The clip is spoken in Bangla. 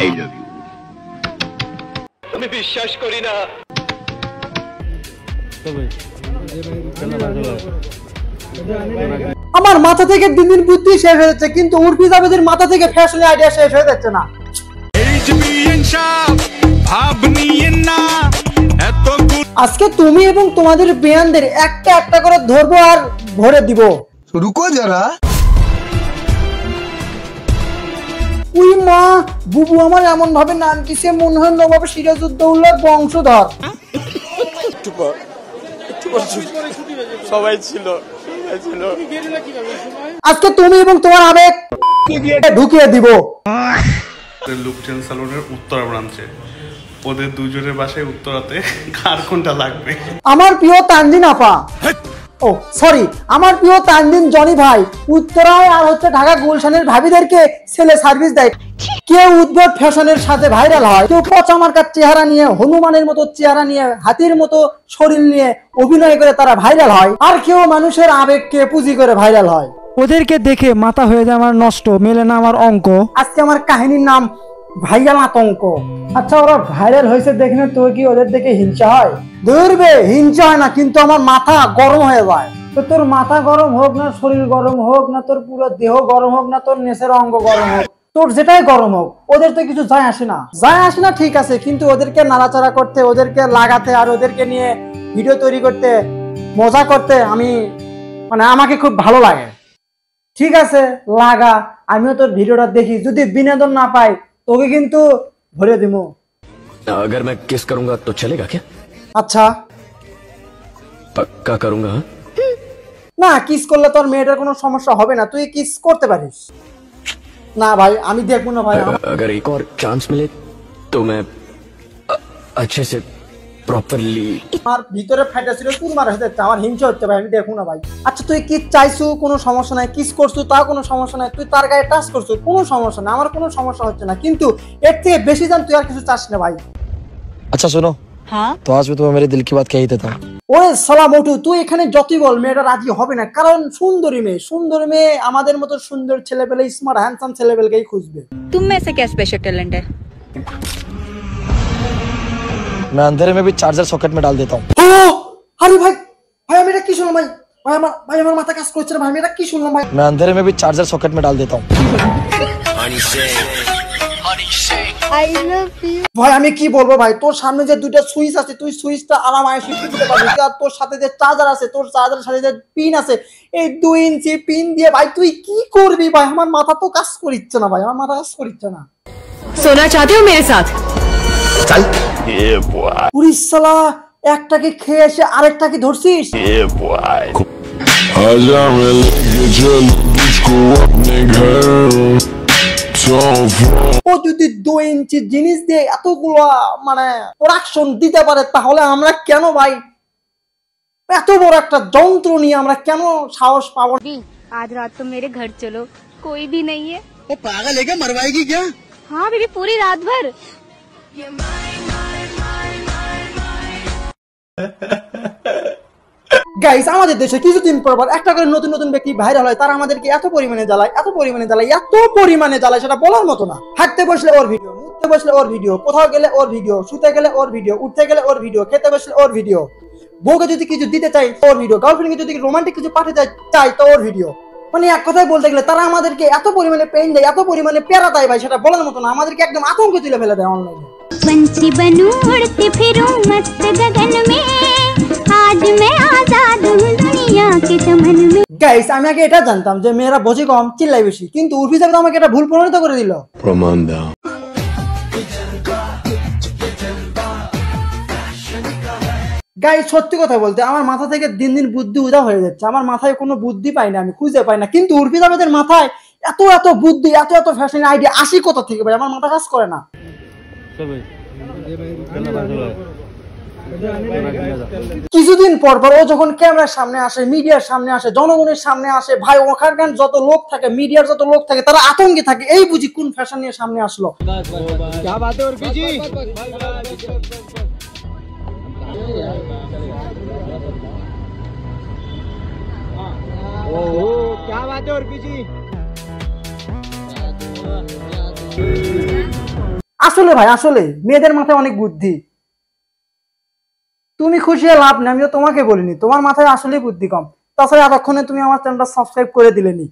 I love you. আমি বিশ্বাস করি না। আমার মাথা থেকে দিন দিন বুদ্ধি শেষ হয়ে যাচ্ছে, কিন্তু উর্ফি জাভেদের মাথা থেকে ফ্যাশনের আইডিয়া শেষ হয়ে যাচ্ছে না। আজকে তুমি এবং তোমাদের বেয়ানদের একটা একটা করে ধরবো আর ভরে দিব। রুকো যারা। উই মা, বুবু আমার এমন ভাবে নাম দিছে মনে হয় নবাব সিরাজউদ্দৌলার বংশধর। সবাই ছিল। আজকে তুমি এবং তোমার আবেগ ঢুকিয়ে দিব। লুকটেন সালনের উত্তরা ব্রাঞ্চে ওদের দুজনের বাসায় উত্তরাতে কার কোনটা লাগবে? আমার প্রিয় তানজিন আপা, ও সরি, আমার প্রিয় তানজিন জনি ভাই উত্তরায় আর হচ্ছে ঢাকা গুলশানের ভাবিদেরকে ছেলে সার্ভিস দেয়। কেউ উদ্ভট ফ্যাশনের সাথে ভাইরাল হয়, কেউ পচামার্কার চেহারা নিয়ে, হনুমানের মতো চেহারা নিয়ে, হাতির মতো শরীর নিয়ে অভিনয় করে তারা ভাইরাল হয়, আর কেউ মানুষের আবেগকে পুঁজি করে ভাইরাল হয়। ওদেরকে দেখে মাথা হয়ে যায় আমার নষ্ট, মেলে না আমার অঙ্ক। আজকে আমার কাহিনীর নাম ভাইরাল আতঙ্ক। আচ্ছা, ওরা ভাইরাল হয়েছে দেখে না তোর কি ওদের দেখে হিংসা হয়? ধরবে হিংসা হয় না, কিন্তু আমার মাথা গরম হয়ে যায়। তো তোর মাথা গরম হোক না, শরীর গরম হোক না, তোর পুরো দেহ গরম হোক না, তোর নেশের অঙ্গ গরম হোক, তোর যেটাই গরম হোক, ওদের তো কিছু যায় আসে না। যায় আসে না ঠিক আছে, কিন্তু ওদেরকে নাড়াচাড়া করতে, ওদেরকে লাগাতে, আর ওদেরকে নিয়ে ভিডিও তৈরি করতে, মজা করতে আমাকে খুব ভালো লাগে। ঠিক আছে, লাগা, আমিও তোর ভিডিওটা দেখি, যদি বিনোদন না পাই তোকে কিন্তু ভরে দিব। अगर मैं किस करूंगा तो चलेगा क्या? আচ্ছা, पक्का करूंगा। না কিস করলে তোর মেয়েটার কোনো সমস্যা হবে না, তুই কিস করতে পারিস। না ভাই, আমি দেখবো না ভাই। अगर एक और चांस मिले तो मैं अच्छे से প্রপারলি। আমার ভিতরে ফাইটা ছিল, তুই মারা হতে আমার হিংসা হচ্ছে ভাই, আমি দেখবো না ভাই। আচ্ছা, তুই কিস চাইছু, কোনো সমস্যা নাই, কিস করছু তা কোনো সমস্যা নাই, তুই তার গায়ে টাচ করছু কোনো সমস্যা নাই, আমার কোনো সমস্যা হচ্ছে না, কিন্তু এর থেকে বেশি জান তুই আর কিছু চাস না ভাই। अच्छा सुनो, हाँ तो आज मैं तुम्हें मेरे दिल की बात कह ही देता हूँ। ওরে সালা মোটু, তুই এখানে যতই বল মেয়েটা রাজি হবে না, কারণ সুন্দরী মেয়ে আমাদের মতো সুন্দর ছেলে পেলে, স্মার্ট হ্যান্ডসাম ছেলে পেলেকেই খুঁজবে। तुम में से क्या स्पेशल टैलेंट है? मैं अंधेरे में भी चार्जर सॉकेट में डाल देता हूँ। আরে ভাই, আমি এটা কি শুনলাম ভাই? ভাই আমার মাথা কাজ করছে না ভাই, আমি এটা কি শুনলাম ভাই? मैं अंधेरे में भी चार्जर सॉकेट में डाल देता हूँ। ভাই আমি কি বলবো ভাই, তোর সামনে যে দুইটা সুইচ আছে, তুই সুইচটা আরামায় শিফট করতে পারবি, আর তোর সাথে যে চার্জার আছে, তোর চার্জারের সাথে যে পিন আছে, এই 2 ইঞ্চি পিন দিয়ে ভাই তুই কি করবি ভাই? আমার মাথা তো কাজ করিচ্ছে না ভাই, আমার মাথা কাজ করিচ্ছে না। सोना चाहते हो मेरे साथ? चल পুরি শালা, একটাকে খেয়ে এসে আরেকটাকে ধরছিস। ও যদি 2 ইঞ্চি জিনিস দিয়ে এতগুলো প্রোডাকশন দিতে পারে, তাহলে আমরা কেন ভাই এত বড় একটা যন্ত্র নিয়ে আমরা কেন সাহস পাবো? आज रात तो मेरे घर चलो, कोई भी नहीं है। वो पागल है क्या? मरवाएगी क्या? हाँ बेबी, पूरी रात भर। গাইস, আমাদের দেশে কিছুদিন পর একটা করে নতুন নতুন ব্যক্তি ভাইরাল হয়, তারা আমাদেরকে এত পরিমাণে জ্বালায় সেটা বলার মতো না। হাঁটতে বসলে ওর ভিডিও, মুততে বসলে ওর ভিডিও, কোথাও গেলে ওর ভিডিও, শুতে গেলে ওর ভিডিও, উঠতে গেলে ওর ভিডিও, খেতে বসলে ওর ভিডিও, বউকে যদি কিছু দিতে চাই ওর ভিডিও, গার্লফ্রেন্ডকে যদি রোমান্টিক কিছু পাঠাতে চাই তো ওর ভিডিও। এক কথায় বলতে গেলে তারা আমাদেরকে এত পরিমাণে পেইন দেয়, এত পরিমাণে প্যারা দেয় ভাই, সেটা বলার মতো না। আমাদেরকে একদম আতঙ্কে তুলে ফেলে দেয় অনলাইনে। पंछी बनूं उड़ती फिरूं मस्त गगन में, आज मैं आजाद हूँ दुनिया के चमन में। গাইস, আমি আগে এটা জানতাম যে মেয়েরা বোঝে কম, চিল্লাই বেশি, কিন্তু উর্ফি জাভেদ আমাকে এটা ভুল প্রমাণিত করে দিল। প্রমাণ দাও। গাইস, সত্যি কথা বলতে আমার মাথা থেকে দিন দিন বুদ্ধি উদা হয়ে যাচ্ছে, আমার মাথায় কোনো বুদ্ধি পাই না, আমি খুঁজে পাই না। কিন্তু উর্ফি জাভেদের মাথায় এত বুদ্ধি, এত ফ্যাশন আইডিয়া আসি কোথা থেকে ভাই? আমার মাথা কাজ করে না। কিছুদিন পর ও যখন ক্যামেরার সামনে আসে, মিডিয়ার সামনে আসে, জনগণের সামনে আসে ভাই, ওখানকার যত লোক থাকে, মিডিয়ার যত লোক থাকে, তারা আতঙ্কে থাকে, এই বুঝি কোন ফ্যাশন নিয়ে সামনে আসলো। क्या बात है उर्फी जी? क्या बात है उर्फी जी? আসলে ভাই আসলে মেয়েদের মাথায় অনেক বুদ্ধি। তুমি খুশি হয়ে লাভ নেই, আমিও তোমাকে বলিনি, তোমার মাথায় আসলেই বুদ্ধি কম। তাছাড়া এতক্ষণে তুমি আমার চ্যানেলটা সাবস্ক্রাইব করে দিলেনি।